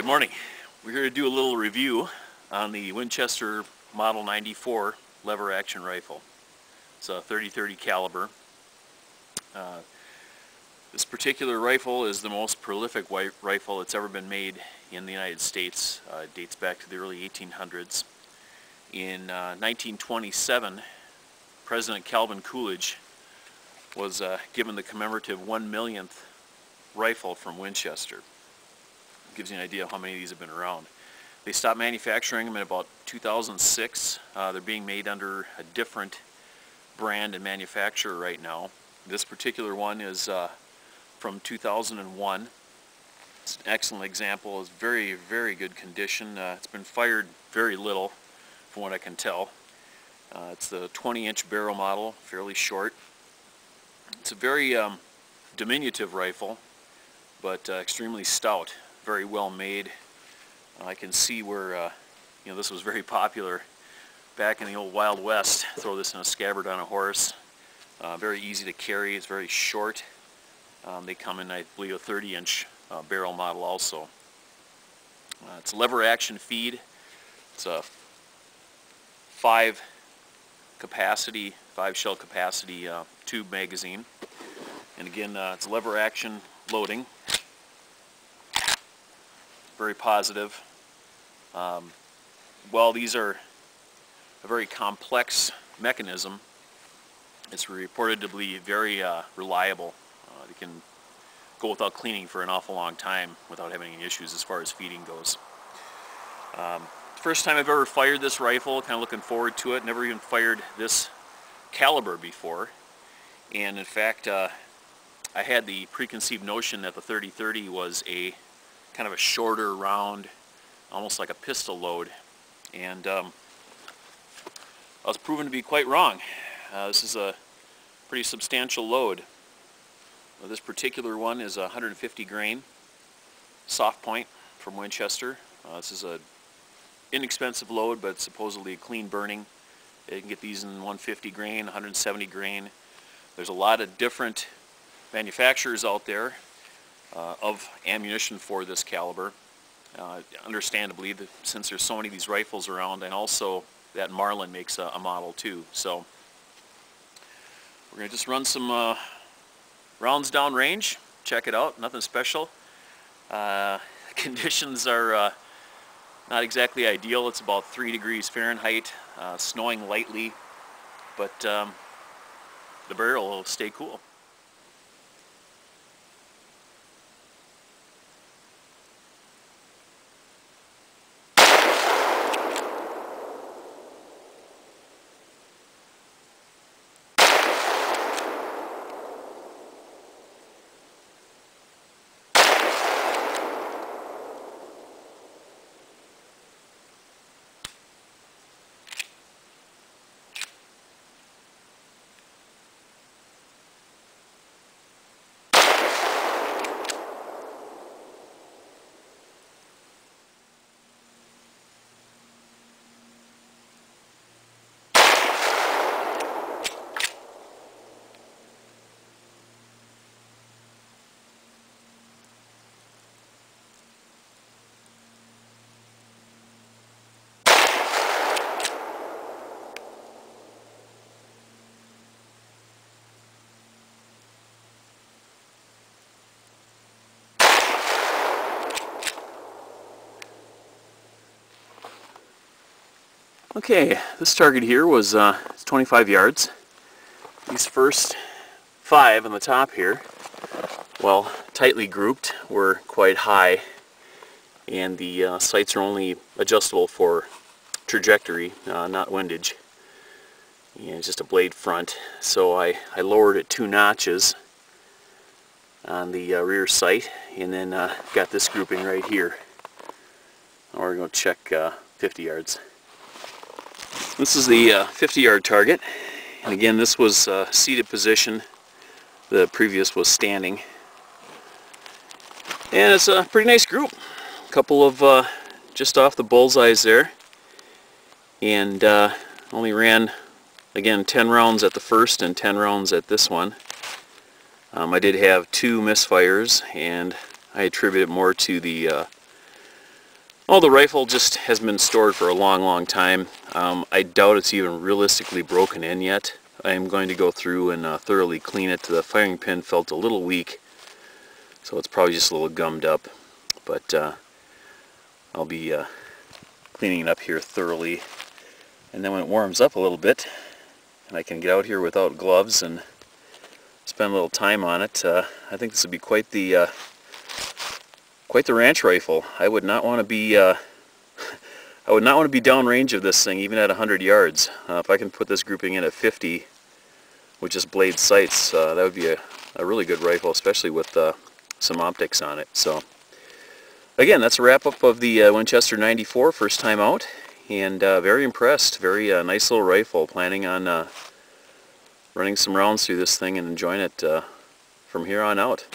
morning. We're here to do a little review on the Winchester Model 94 lever action rifle. It's a 30-30 caliber. This particular rifle is the most prolific rifle that's ever been made in the United States. It dates back to the early 1800s. In 1927, President Calvin Coolidge was given the commemorative 1,000,000th rifle from Winchester. Gives you an idea of how many of these have been around. They stopped manufacturing them in about 2006. They're being made under a different brand and manufacturer right now. This particular one is from 2001. It's an excellent example. It's very, very good condition. It's been fired very little from what I can tell. It's the 20-inch barrel model, fairly short. It's a very diminutive rifle, but extremely stout. Very well made. I can see where this was very popular back in the old Wild West. Throw this in a scabbard on a horse. Very easy to carry. It's very short. They come in, I believe, a 30-inch barrel model also. It's a lever action feed. It's a 5 shell capacity tube magazine. And again, it's lever action loading. Very positive. While these are a very complex mechanism, it's reported to be very reliable. They can go without cleaning for an awful long time without having any issues as far as feeding goes. First time I've ever fired this rifle, kind of looking forward to it. Never even fired this caliber before. And in fact, I had the preconceived notion that the 30-30 was a kind of a shorter round, almost like a pistol load, and I was proven to be quite wrong. This is a pretty substantial load. This particular one is a 150 grain soft point from Winchester. This is a inexpensive load, but supposedly clean burning. You can get these in 150 grain, 170 grain. There's a lot of different manufacturers out there of ammunition for this caliber. Understandably, since there's so many of these rifles around, and also that Marlin makes a model too. So we're going to just run some rounds down range, check it out, nothing special. Conditions are not exactly ideal. It's about 3 degrees Fahrenheit, snowing lightly, but the barrel will stay cool. Okay, this target here was 25 yards. These first 5 on the top here, while tightly grouped, were quite high, and the sights are only adjustable for trajectory, not windage. And it's just a blade front, so I lowered it 2 notches on the rear sight, and then got this grouping right here. Now we're going to check 50 yards. This is the 50-yard target, and again, this was seated position. The previous was standing, and it's a pretty nice group. A couple of just off the bullseyes there, and only ran, again, 10 rounds at the first and 10 rounds at this one. I did have 2 misfires, and I attribute it more to the Well, the rifle just has been stored for a long time. I doubt it's even realistically broken in yet. I am going to go through and thoroughly clean it. The firing pin felt a little weak, so it's probably just a little gummed up. But I'll be cleaning it up here thoroughly. And then when it warms up a little bit, and I can get out here without gloves and spend a little time on it, I think this would be quite the ranch rifle. I would not want to be downrange of this thing, even at 100 yards. If I can put this grouping in at 50, with just blade sights, that would be a really good rifle, especially with some optics on it. So, again, that's a wrap-up of the Winchester 94, first time out, and very impressed. Very nice little rifle. Planning on running some rounds through this thing and enjoying it from here on out.